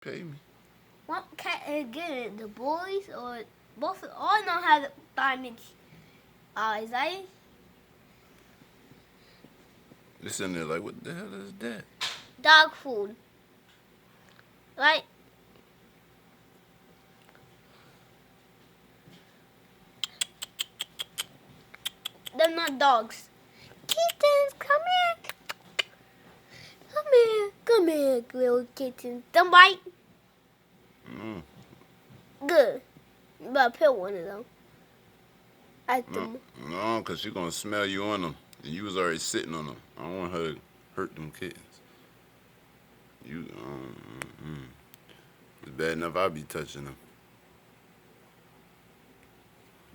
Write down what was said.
Pay me. What cat is good? The boys or both? All know how the diamond eyes, eh? It's in there like, what the hell is that? Dog food. Right? They're not dogs. Kittens, come here. Come here. Come here, little kittens. Don't bite. No. Good. You better pet one of them. No, because she's going to smell you on them. And you was already sitting on them. I don't want her to hurt them kittens. It's bad enough I be touching them.